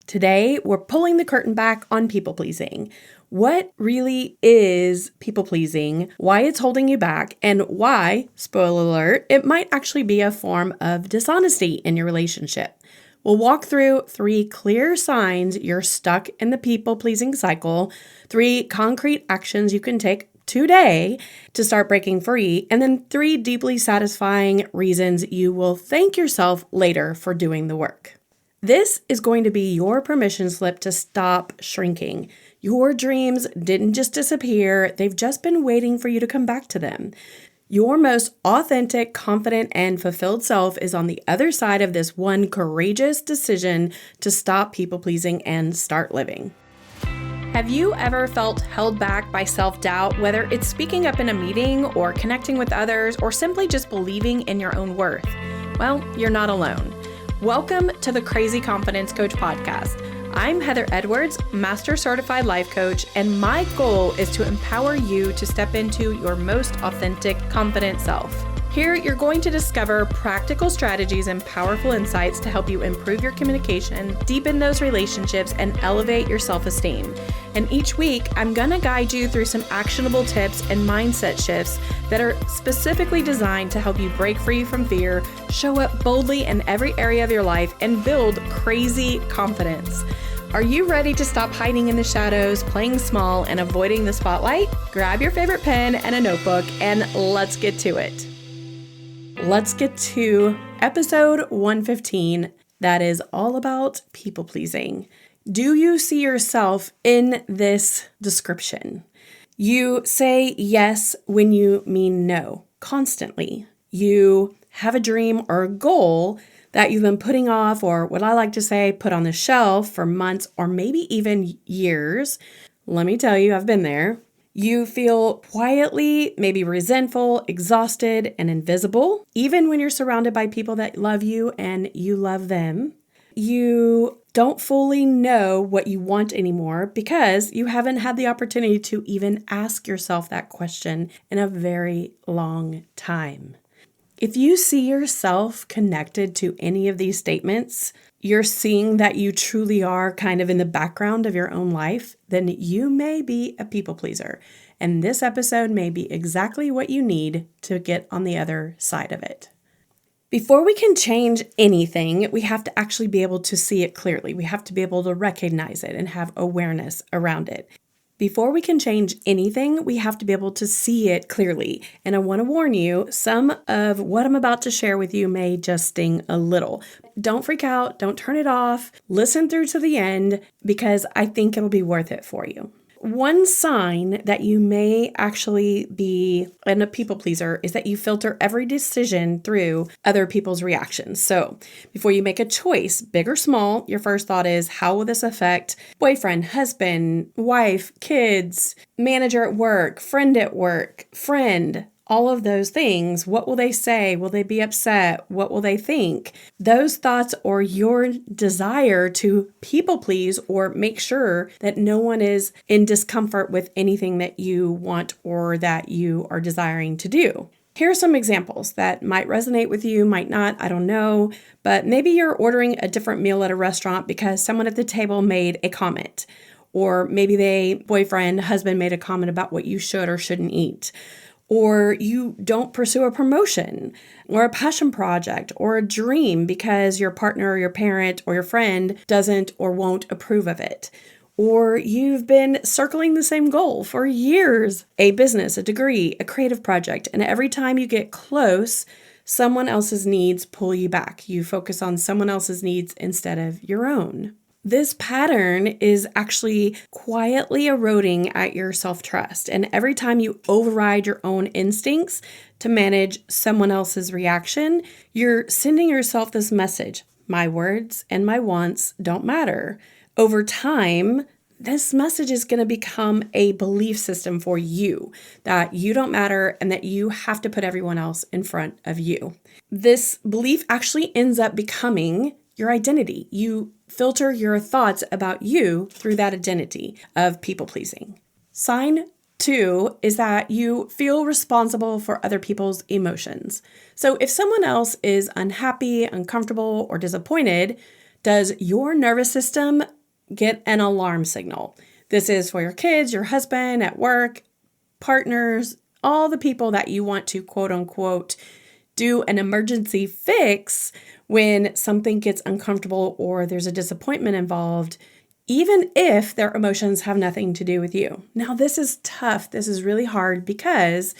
Today, we're pulling the curtain back on people-pleasing. What really is people-pleasing, why it's holding you back, and why, spoiler alert, it might actually be a form of dishonesty in your relationship. We'll walk through 3 clear signs you're stuck in the people-pleasing cycle, 3 concrete actions you can take today to start breaking free, and then 3 deeply satisfying reasons you will thank yourself later for doing the work. This is going to be your permission slip to stop shrinking. Your dreams didn't just disappear, they've just been waiting for you to come back to them. Your most authentic, confident, and fulfilled self is on the other side of this one courageous decision to stop people-pleasing and start living. Have you ever felt held back by self-doubt, whether it's speaking up in a meeting or connecting with others or simply just believing in your own worth? Well, you're not alone. Welcome to the Crazy Confidence Coach podcast. I'm Heather Edwards, Master Certified Life Coach, and my goal is to empower you to step into your most authentic, confident self. Here, you're going to discover practical strategies and powerful insights to help you improve your communication, deepen those relationships, and elevate your self-esteem. And each week, I'm going to guide you through some actionable tips and mindset shifts that are specifically designed to help you break free from fear, show up boldly in every area of your life, and build crazy confidence. Are you ready to stop hiding in the shadows, playing small, and avoiding the spotlight? Grab your favorite pen and a notebook, and let's get to it. Let's get to episode 115 that is all about people-pleasing. Do you see yourself in this description? You say yes when you mean no, constantly. You have a dream or a goal that you've been putting off, or what I like to say, put on the shelf for months or maybe even years. Let me tell you, I've been there. You feel quietly, maybe resentful, exhausted, and invisible, even when you're surrounded by people that love you and you love them. You don't fully know what you want anymore because you haven't had the opportunity to even ask yourself that question in a very long time. If you see yourself connected to any of these statements, you're seeing that you truly are kind of in the background of your own life, then you may be a people pleaser. And this episode may be exactly what you need to get on the other side of it. Before we can change anything, we have to actually be able to see it clearly. We have to be able to recognize it and have awareness around it. Before we can change anything, we have to be able to see it clearly. And I want to warn you, some of what I'm about to share with you may just sting a little. Don't freak out. Don't turn it off. Listen through to the end because I think it'll be worth it for you. One sign that you may actually be a people pleaser is that you filter every decision through other people's reactions. So before you make a choice, big or small, your first thought is, how will this affect boyfriend, husband, wife, kids, manager at work, friend, all of those things? What will they say? Will they be upset? What will they think? Those thoughts or your desire to people please or make sure that no one is in discomfort with anything that you want or that you are desiring to do. Here are some examples that might resonate with you, might not, I don't know, but maybe you're ordering a different meal at a restaurant because someone at the table made a comment, or maybe husband made a comment about what you should or shouldn't eat. Or you don't pursue a promotion or a passion project or a dream because your partner or your parent or your friend doesn't or won't approve of it. Or you've been circling the same goal for years, a business, a degree, a creative project, and every time you get close, someone else's needs pull you back. You focus on someone else's needs instead of your own. This pattern is actually quietly eroding at your self-trust. And every time you override your own instincts to manage someone else's reaction, you're sending yourself this message: my words and my wants don't matter. Over time, this message is going to become a belief system for you that you don't matter and that you have to put everyone else in front of you. This belief actually ends up becoming your identity. You filter your thoughts about you through that identity of people-pleasing. Sign 2 is that you feel responsible for other people's emotions. So if someone else is unhappy, uncomfortable, or disappointed, does your nervous system get an alarm signal. This is for your kids, your husband, at work, partners, all the people that you want to quote unquote do an emergency fix when something gets uncomfortable or there's a disappointment involved, even if their emotions have nothing to do with you. Now, this is tough. This is really hard because,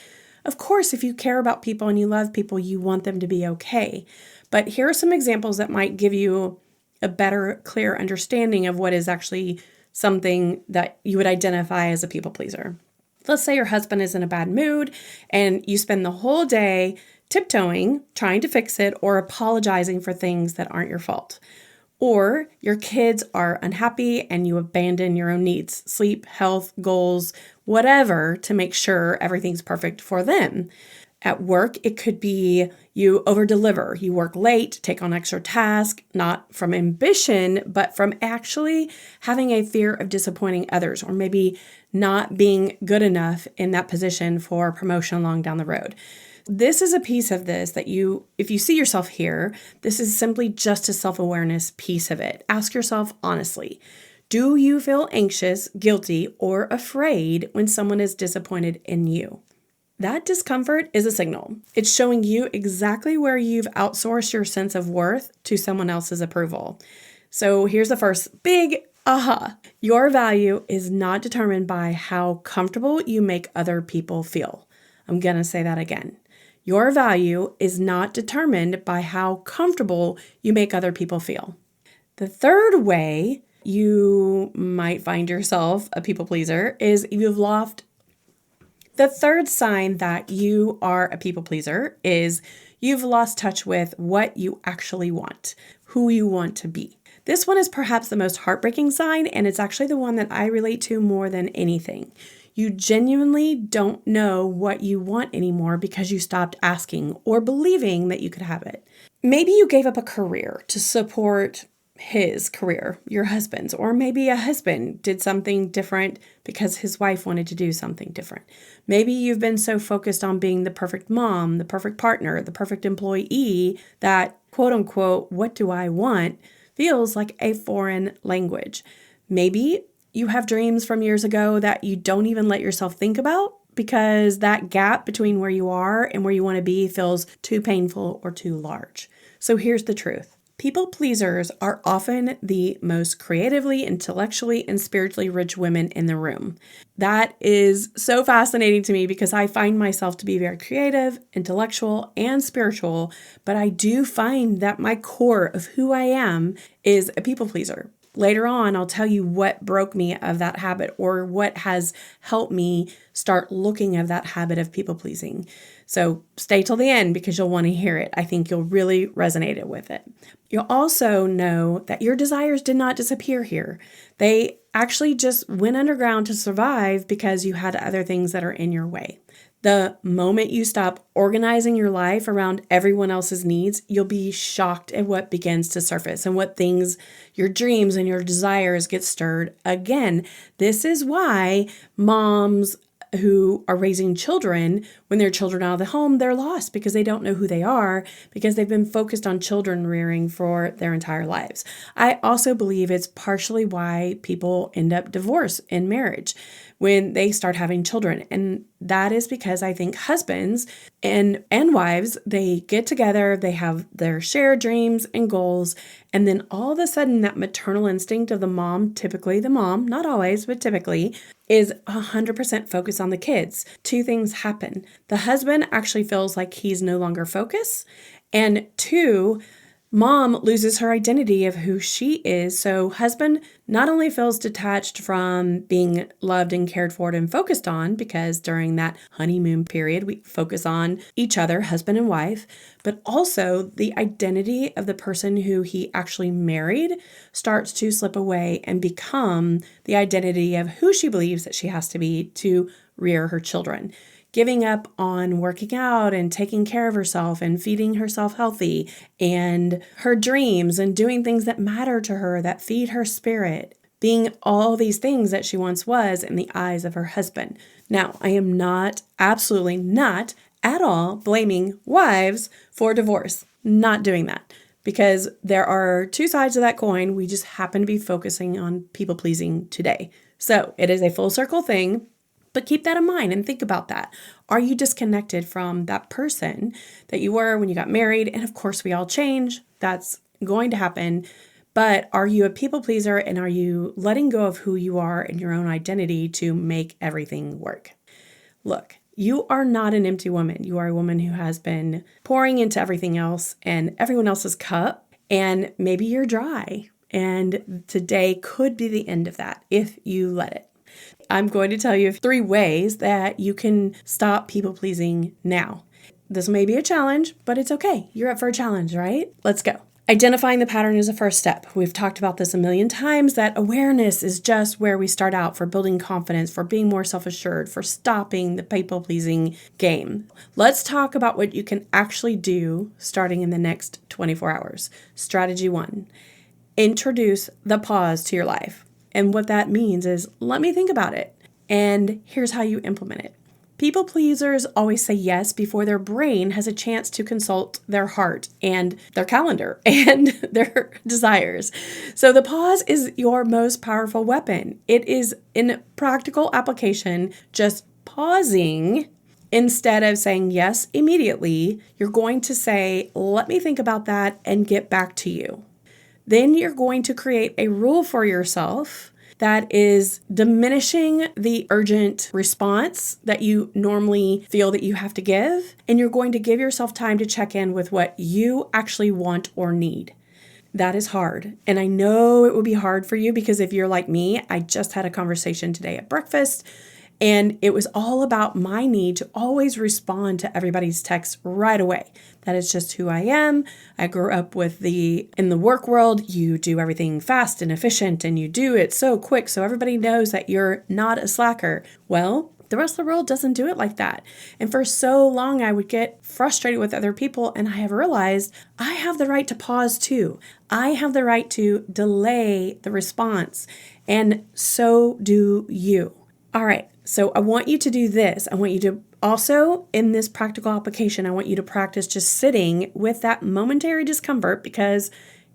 of course, if you care about people and you love people, you want them to be okay. But here are some examples that might give you a better, clear understanding of what is actually something that you would identify as a people pleaser. Let's say your husband is in a bad mood and you spend the whole day tiptoeing, trying to fix it, or apologizing for things that aren't your fault. Or your kids are unhappy and you abandon your own needs, sleep, health, goals, whatever, to make sure everything's perfect for them. At work, it could be you over-deliver. You work late, take on extra tasks, not from ambition, but from actually having a fear of disappointing others, or maybe not being good enough in that position for promotion along down the road. This is a piece of this that if you see yourself here, this is simply just a self-awareness piece of it. Ask yourself honestly, do you feel anxious, guilty, or afraid when someone is disappointed in you? That discomfort is a signal. It's showing you exactly where you've outsourced your sense of worth to someone else's approval. So here's the first big aha. Your value is not determined by how comfortable you make other people feel. I'm going to say that again. Your value is not determined by how comfortable you make other people feel. The third way you might find yourself a people pleaser is the third sign that you are a people pleaser is you've lost touch with what you actually want, who you want to be. This one is perhaps the most heartbreaking sign, and it's actually the one that I relate to more than anything. You genuinely don't know what you want anymore because you stopped asking or believing that you could have it. Maybe you gave up a career to support his career, your husband's, or maybe a husband did something different because his wife wanted to do something different. Maybe you've been so focused on being the perfect mom, the perfect partner, the perfect employee that, quote unquote, what do I want feels like a foreign language. Maybe you have dreams from years ago that you don't even let yourself think about because that gap between where you are and where you want to be feels too painful or too large. So here's the truth. People pleasers are often the most creatively, intellectually, and spiritually rich women in the room. That is so fascinating to me because I find myself to be very creative, intellectual, and spiritual, but I do find that my core of who I am is a people pleaser. Later on, I'll tell you what broke me of that habit or what has helped me start looking at that habit of people pleasing. So stay till the end because you'll want to hear it. I think you'll really resonate with it. You'll also know that your desires did not disappear here. They actually just went underground to survive because you had other things that are in your way. The moment you stop organizing your life around everyone else's needs, you'll be shocked at what begins to surface and what things, your dreams and your desires get stirred again. This is why moms who are raising children, when their children are out of the home, they're lost because they don't know who they are because they've been focused on children rearing for their entire lives. I also believe it's partially why people end up divorced in marriage when they start having children. And that is because I think husbands and wives, they get together, they have their shared dreams and goals, and then all of a sudden that maternal instinct of the mom, typically the mom, not always, but typically, is 100% focused on the kids. Two things happen. The husband actually feels like he's no longer focused, and two, mom loses her identity of who she is. So husband not only feels detached from being loved and cared for and focused on, because during that honeymoon period, we focus on each other, husband and wife, but also the identity of the person who he actually married starts to slip away and become the identity of who she believes that she has to be to rear her children. Giving up on working out and taking care of herself and feeding herself healthy and her dreams and doing things that matter to her, that feed her spirit, being all these things that she once was in the eyes of her husband. Now, I am absolutely not at all blaming wives for divorce. Not doing that. because there are two sides of that coin. We just happen to be focusing on people pleasing today. So it is a full circle thing, but keep that in mind and think about that. Are you disconnected from that person that you were when you got married? And of course, we all change. That's going to happen. But are you a people pleaser, and are you letting go of who you are and your own identity to make everything work? Look, you are not an empty woman. You are a woman who has been pouring into everything else and everyone else's cup, and maybe you're dry. And today could be the end of that if you let it. I'm going to tell you 3 ways that you can stop people pleasing now. This may be a challenge, but it's okay. You're up for a challenge, right? Let's go. Identifying the pattern is a first step. We've talked about this a million times, that awareness is just where we start out for building confidence, for being more self-assured, for stopping the people-pleasing game. Let's talk about what you can actually do starting in the next 24 hours. Strategy 1, introduce the pause to your life. And what that means is, let me think about it. And here's how you implement it. People pleasers always say yes before their brain has a chance to consult their heart and their calendar and their desires. So the pause is your most powerful weapon. It is, in practical application, just pausing. Instead of saying yes immediately, you're going to say, let me think about that and get back to you. Then you're going to create a rule for yourself that is diminishing the urgent response that you normally feel that you have to give. And you're going to give yourself time to check in with what you actually want or need. That is hard. And I know it will be hard for you, because if you're like me, I just had a conversation today at breakfast, and it was all about my need to always respond to everybody's texts right away. That is just who I am. I grew up in the work world, you do everything fast and efficient, and you do it so quick so everybody knows that you're not a slacker. Well, the rest of the world doesn't do it like that. And for so long, I would get frustrated with other people, and I have realized I have the right to pause too. I have the right to delay the response, and so do you. All right. So I want you to do this. I want you to also, in this practical application, I want you to practice just sitting with that momentary discomfort, because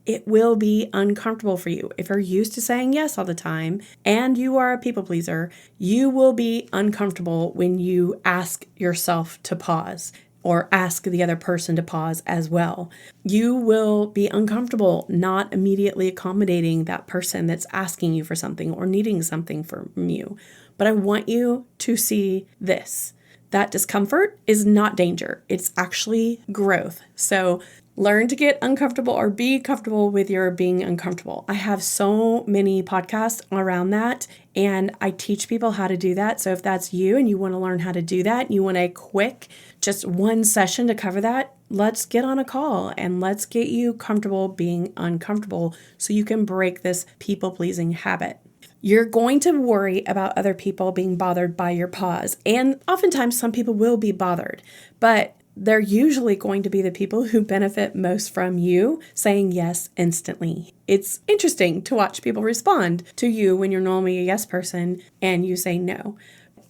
it will be uncomfortable for you. If you're used to saying yes all the time and you are a people pleaser, you will be uncomfortable when you ask yourself to pause, or ask the other person to pause as well. You will be uncomfortable not immediately accommodating that person that's asking you for something or needing something from you. But I want you to see this. That discomfort is not danger. It's actually growth. So learn to get uncomfortable, or be comfortable with your being uncomfortable. I have so many podcasts around that, and I teach people how to do that. So if that's you and you want to learn how to do that, you want a quick, just one session to cover that, let's get on a call and let's get you comfortable being uncomfortable so you can break this people-pleasing habit. You're going to worry about other people being bothered by your pause. And oftentimes some people will be bothered, but they're usually going to be the people who benefit most from you saying yes instantly. It's interesting to watch people respond to you when you're normally a yes person and you say no.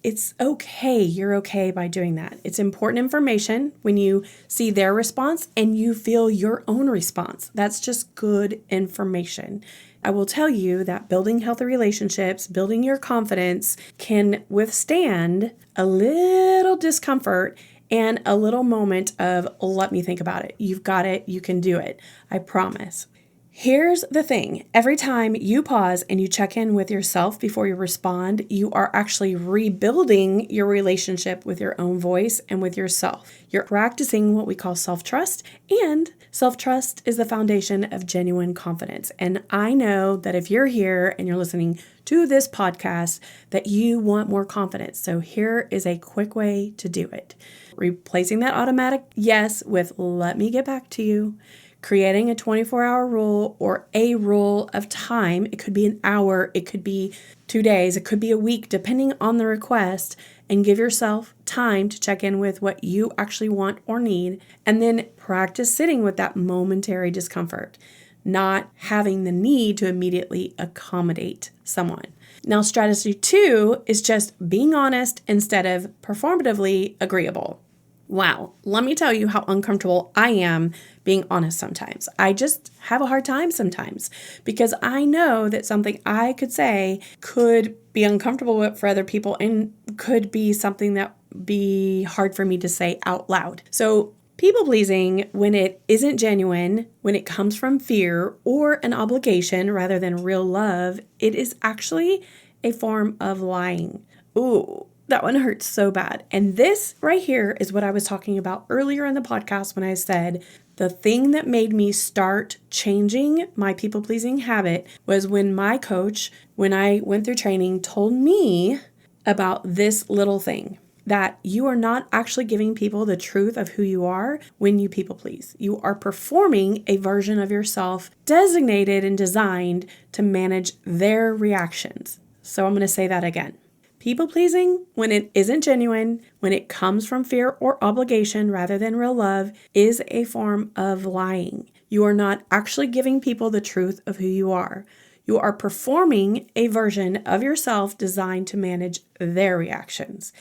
It's okay. You're okay by doing that. It's important information when you see their response and you feel your own response. That's just good information. I will tell you that building healthy relationships, building your confidence, can withstand a little discomfort and a little moment of, let me think about it. You've got it. You can do it. I promise. Here's the thing. Every time you pause and you check in with yourself before you respond, you are actually rebuilding your relationship with your own voice and with yourself. You're practicing what we call self-trust, and self-trust is the foundation of genuine confidence. And I know that if you're here and you're listening to this podcast, that you want more confidence. So here is a quick way to do it. Replacing that automatic yes with let me get back to you. Creating a 24-hour rule, or a rule of time. It could be an hour, it could be 2 days, it could be a week, depending on the request, and give yourself time to check in with what you actually want or need, and then practice sitting with that momentary discomfort, not having the need to immediately accommodate someone. Now, strategy 2 is just being honest instead of performatively agreeable. Wow, let me tell you how uncomfortable I am being honest sometimes. I just have a hard time sometimes because I know that something I could say could be uncomfortable for other people and could be something that be hard for me to say out loud. So people pleasing, when it isn't genuine, when it comes from fear or an obligation rather than real love, it is actually a form of lying. Ooh, that one hurts so bad. And this right here is what I was talking about earlier in the podcast when I said the thing that made me start changing my people-pleasing habit was when my coach, when I went through training, told me about this little thing, that you are not actually giving people the truth of who you are when you people please. You are performing a version of yourself designated and designed to manage their reactions. So I'm going to say that again. People pleasing, when it isn't genuine, when it comes from fear or obligation rather than real love, is a form of lying. You are not actually giving people the truth of who you are. You are performing a version of yourself designed to manage their reactions.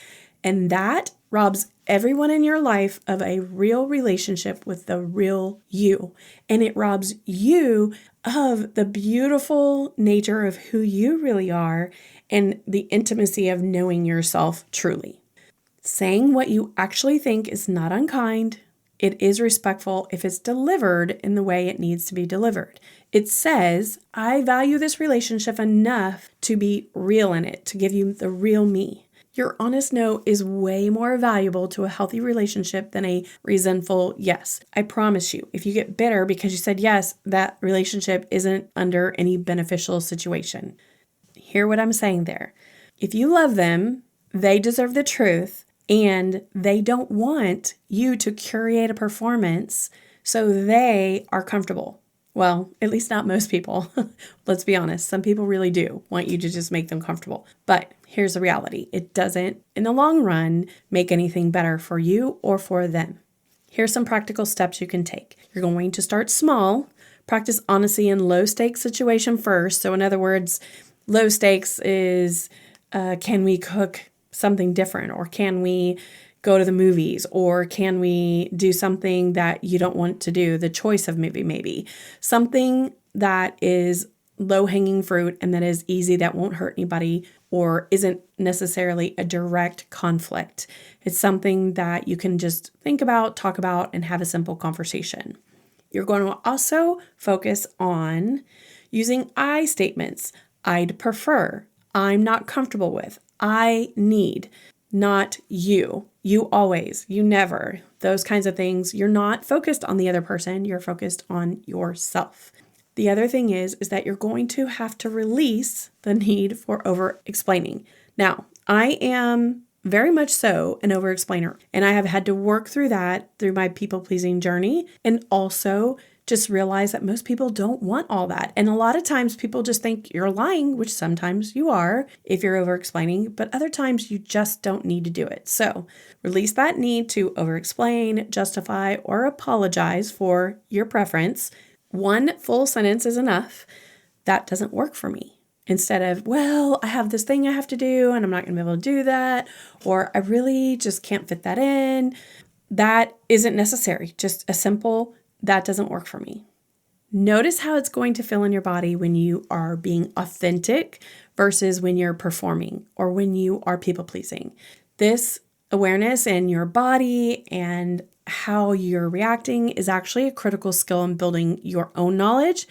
And that robs everyone in your life of a real relationship with the real you. And it robs you of the beautiful nature of who you really are and the intimacy of knowing yourself truly. Saying what you actually think is not unkind. It is respectful if it's delivered in the way it needs to be delivered. It says, I value this relationship enough to be real in it, to give you the real me. Your honest no is way more valuable to a healthy relationship than a resentful yes. I promise you, if you get bitter because you said yes, that relationship isn't under any beneficial situation. Hear what I'm saying there. If you love them, they deserve the truth, and they don't want you to curate a performance so they are comfortable. Well, at least not most people. Let's be honest. Some people really do want you to just make them comfortable. But here's the reality. It doesn't, in the long run, make anything better for you or for them. Here's some practical steps you can take. You're going to start small. Practice honesty in low-stakes situation first. So in other words, low stakes is, can we cook something different? Or can we go to the movies? Or can we do something that you don't want to do? The choice of maybe. Something that is low-hanging fruit and that is easy, that won't hurt anybody or isn't necessarily a direct conflict. It's something that you can just think about, talk about, and have a simple conversation. You're going to also focus on using I statements. I'd prefer, I'm not comfortable with, I need, not you, you always, you never, those kinds of things. You're not focused on the other person, you're focused on yourself. The other thing is that you're going to have to release the need for over-explaining. Now, I am very much so an over-explainer, and I have had to work through that through my people-pleasing journey, and also just realize that most people don't want all that. And a lot of times people just think you're lying, which sometimes you are if you're over-explaining, but other times you just don't need to do it. So release that need to over-explain, justify, or apologize for your preference. One full sentence is enough. That doesn't work for me. Instead of, well, I have this thing I have to do and I'm not going to be able to do that, or I really just can't fit that in. That isn't necessary. Just a simple, that doesn't work for me. Notice how it's going to feel in your body when you are being authentic versus when you're performing or when you are people-pleasing. This awareness in your body and how you're reacting is actually a critical skill in building your own knowledge,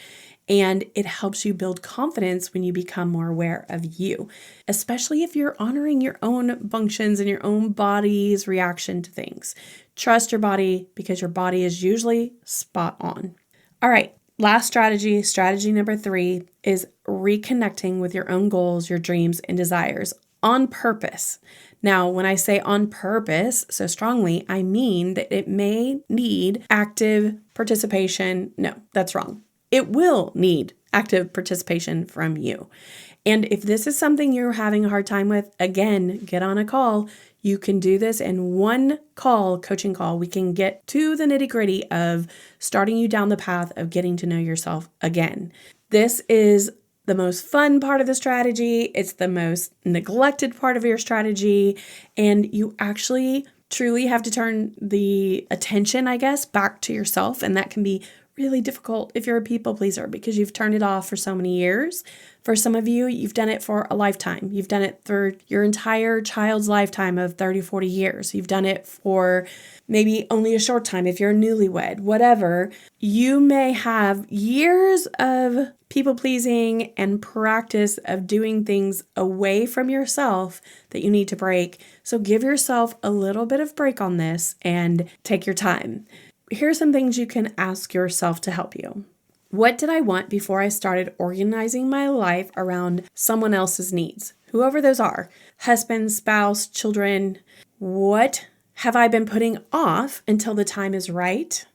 and it helps you build confidence when you become more aware of you, especially if you're honoring your own functions and your own body's reaction to things. Trust your body because your body is usually spot on. All right, last strategy number 3 is reconnecting with your own goals, your dreams, and desires on purpose. Now, when I say on purpose so strongly, I mean that it may need active participation. No, that's wrong. It will need active participation from you. And if this is something you're having a hard time with, again, get on a call. You can do this in one call, coaching call. We can get to the nitty-gritty of starting you down the path of getting to know yourself again. This is the most fun part of the strategy. It's the most neglected part of your strategy. And you actually truly have to turn the attention, I guess, back to yourself. And that can be really difficult if you're a people pleaser because you've turned it off for so many years. For some of you, you've done it for a lifetime. You've done it for your entire child's lifetime of 30, 40 years. You've done it for maybe only a short time if you're a newlywed, whatever. You may have years of people pleasing and practice of doing things away from yourself that you need to break. So give yourself a little bit of break on this and take your time. Here are some things you can ask yourself to help you. What did I want before I started organizing my life around someone else's needs? Whoever those are, husband, spouse, children. What have I been putting off until the time is right?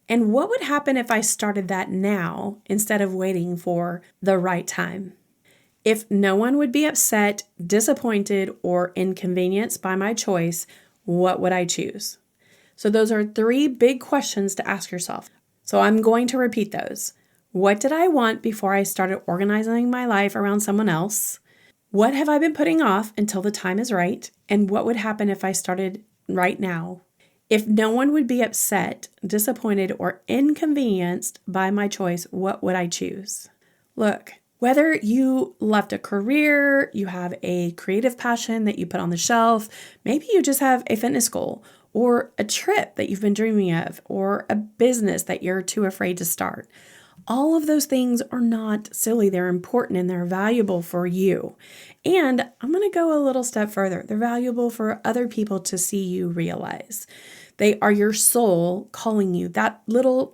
And what would happen if I started that now instead of waiting for the right time? If no one would be upset, disappointed, or inconvenienced by my choice, what would I choose? So those are 3 big questions to ask yourself. So I'm going to repeat those. What did I want before I started organizing my life around someone else? What have I been putting off until the time is right? And what would happen if I started right now? If no one would be upset, disappointed, or inconvenienced by my choice, what would I choose? Look, whether you left a career, you have a creative passion that you put on the shelf, maybe you just have a fitness goal, or a trip that you've been dreaming of, or a business that you're too afraid to start. All of those things are not silly. They're important and they're valuable for you. And I'm going to go a little step further. They're valuable for other people to see you realize. They are your soul calling you. That little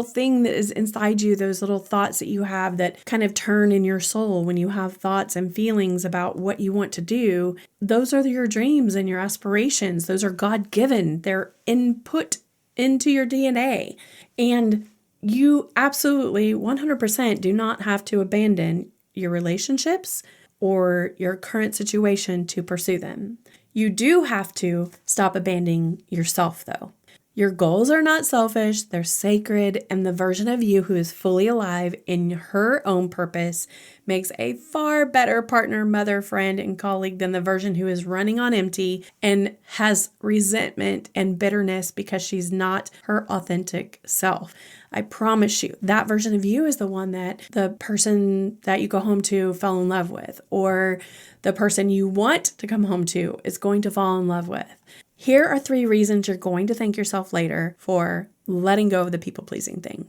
thing that is inside you, those little thoughts that you have that kind of turn in your soul when you have thoughts and feelings about what you want to do, those are your dreams and your aspirations. Those are God-given. They're input into your DNA. And you absolutely 100% do not have to abandon your relationships or your current situation to pursue them. You do have to stop abandoning yourself, though. Your goals are not selfish, they're sacred, and the version of you who is fully alive in her own purpose makes a far better partner, mother, friend, and colleague than the version who is running on empty and has resentment and bitterness because she's not her authentic self. I promise you, that version of you is the one that the person that you go home to fell in love with, or the person you want to come home to is going to fall in love with. Here are 3 reasons you're going to thank yourself later for letting go of the people-pleasing thing.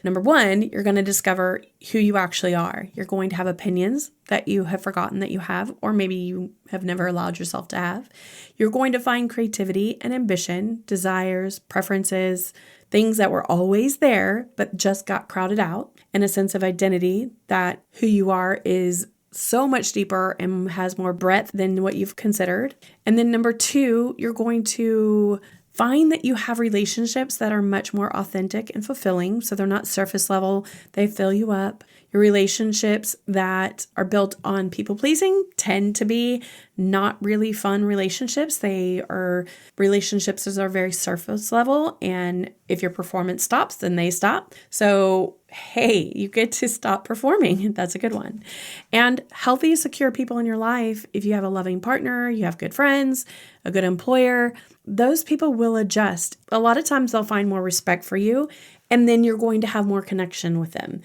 Number 1, you're going to discover who you actually are. You're going to have opinions that you have forgotten that you have, or maybe you have never allowed yourself to have. You're going to find creativity and ambition, desires, preferences, things that were always there but just got crowded out, and a sense of identity that who you are is so much deeper and has more breadth than what you've considered. And then number 2, you're going to find that you have relationships that are much more authentic and fulfilling. So they're not surface level. They fill you up. Your relationships that are built on people pleasing tend to be not really fun relationships. They are relationships that are very surface level. And if your performance stops, then they stop. So hey, you get to stop performing. That's a good one. And healthy, secure people in your life, if you have a loving partner, you have good friends, a good employer, those people will adjust. A lot of times they'll find more respect for you, and then you're going to have more connection with them.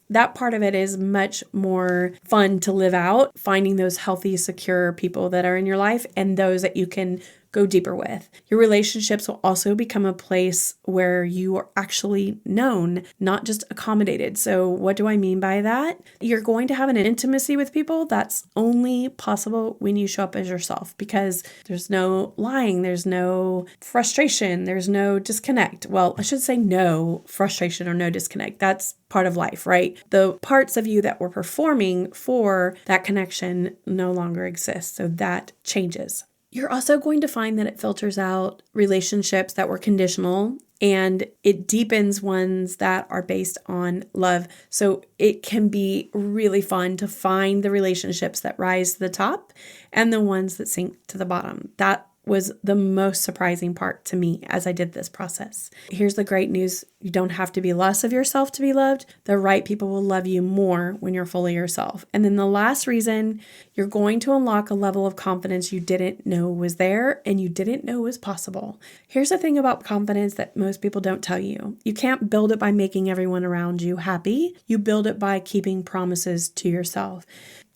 That part of it is much more fun to live out, finding those healthy, secure people that are in your life and those that you can go deeper with. Your relationships will also become a place where you are actually known, not just accommodated. So what do I mean by that? You're going to have an intimacy with people that's only possible when you show up as yourself, because there's no lying, there's no frustration, there's no disconnect. Well, I should say no frustration or no disconnect. That's part of life, right? The parts of you that were performing for that connection no longer exist. So that changes. You're also going to find that it filters out relationships that were conditional, and it deepens ones that are based on love. So it can be really fun to find the relationships that rise to the top and the ones that sink to the bottom. That was the most surprising part to me as I did this process. Here's the great news. You don't have to be less of yourself to be loved. The right people will love you more when you're fully yourself. And then the last reason, you're going to unlock a level of confidence you didn't know was there and you didn't know was possible. Here's the thing about confidence that most people don't tell you. You can't build it by making everyone around you happy. You build it by keeping promises to yourself.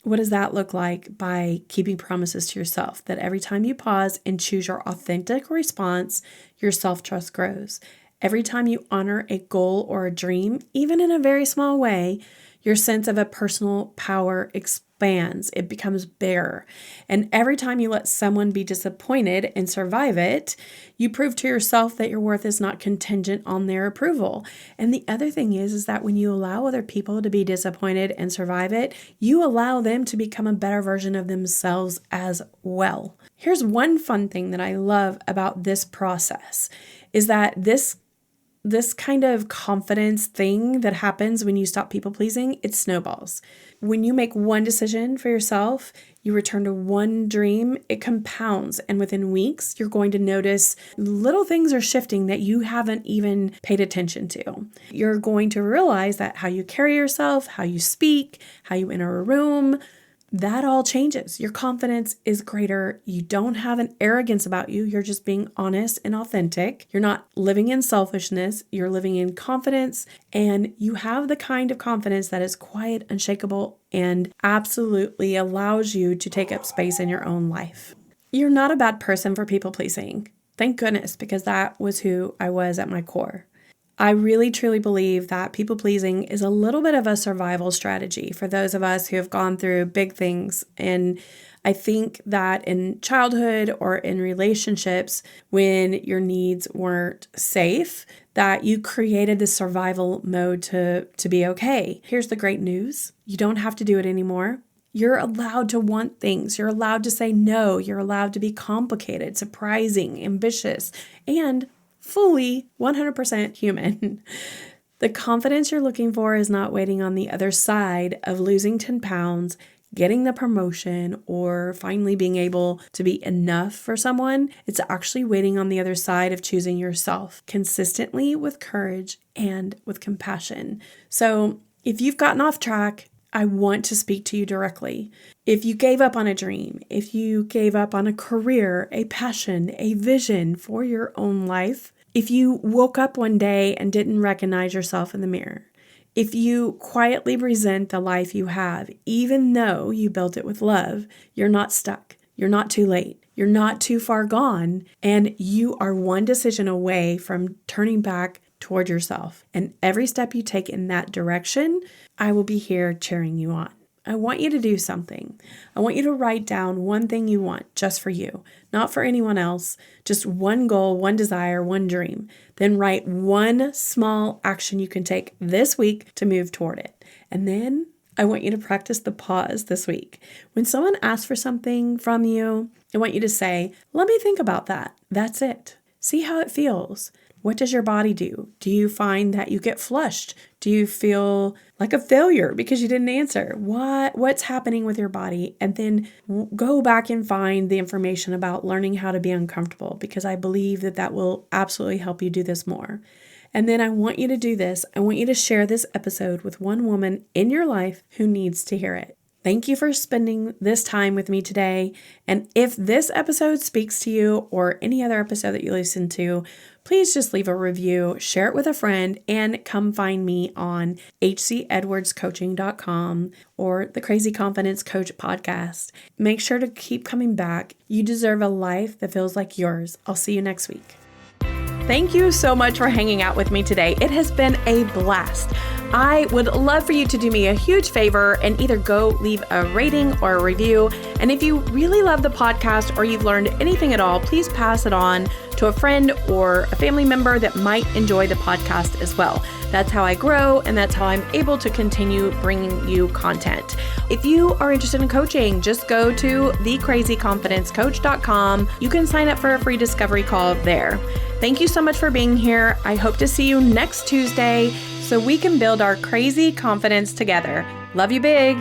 What does that look like? By keeping promises to yourself, that every time you pause and choose your authentic response, your self-trust grows. Every time you honor a goal or a dream, even in a very small way, your sense of a personal power expands. It becomes bigger. And every time you let someone be disappointed and survive it, you prove to yourself that your worth is not contingent on their approval. And the other thing is that when you allow other people to be disappointed and survive it, you allow them to become a better version of themselves as well. Here's one fun thing that I love about this process is that this kind of confidence thing that happens when you stop people pleasing, it snowballs. When you make one decision for yourself, you return to one dream, it compounds. And within weeks, you're going to notice little things are shifting that you haven't even paid attention to. You're going to realize that how you carry yourself, how you speak, how you enter a room, that all changes. Your confidence is greater. You don't have an arrogance about you. You're just being honest and authentic. You're not living in selfishness. You're living in confidence, and you have the kind of confidence that is quiet, unshakable, and absolutely allows you to take up space in your own life. You're not a bad person for people pleasing. Thank goodness, because that was who I was at my core. I really truly believe that people pleasing is a little bit of a survival strategy for those of us who have gone through big things. And I think that in childhood or in relationships, when your needs weren't safe, that you created this survival mode to be okay. Here's the great news. You don't have to do it anymore. You're allowed to want things. You're allowed to say no. You're allowed to be complicated, surprising, ambitious, and fully 100% human. The confidence you're looking for is not waiting on the other side of losing 10 pounds, getting the promotion, or finally being able to be enough for someone. It's actually waiting on the other side of choosing yourself consistently with courage and with compassion. So if you've gotten off track, I want to speak to you directly. If you gave up on a dream, if you gave up on a career, a passion, a vision for your own life, if you woke up one day and didn't recognize yourself in the mirror, if you quietly resent the life you have, even though you built it with love, you're not stuck. You're not too late. You're not too far gone. And you are one decision away from turning back toward yourself. And every step you take in that direction, I will be here cheering you on. I want you to do something. I want you to write down one thing you want just for you, not for anyone else, just one goal, one desire, one dream. Then write one small action you can take this week to move toward it. And then I want you to practice the pause this week. When someone asks for something from you, I want you to say, let me think about that. That's it. See how it feels. What does your body do? Do you find that you get flushed? Do you feel like a failure because you didn't answer? What's happening with your body? And then go back and find the information about learning how to be uncomfortable, because I believe that will absolutely help you do this more. And then I want you to do this. I want you to share this episode with one woman in your life who needs to hear it. Thank you for spending this time with me today. And if this episode speaks to you, or any other episode that you listen to, please just leave a review, share it with a friend, and come find me on hcedwardscoaching.com or the Crazy Confidence Coach podcast. Make sure to keep coming back. You deserve a life that feels like yours. I'll see you next week. Thank you so much for hanging out with me today. It has been a blast. I would love for you to do me a huge favor and either go leave a rating or a review. And if you really love the podcast or you've learned anything at all, please pass it on to a friend or a family member that might enjoy the podcast as well. That's how I grow, and that's how I'm able to continue bringing you content. If you are interested in coaching, just go to thecrazyconfidencecoach.com. You can sign up for a free discovery call there. Thank you so much for being here. I hope to see you next Tuesday so we can build our crazy confidence together. Love you big.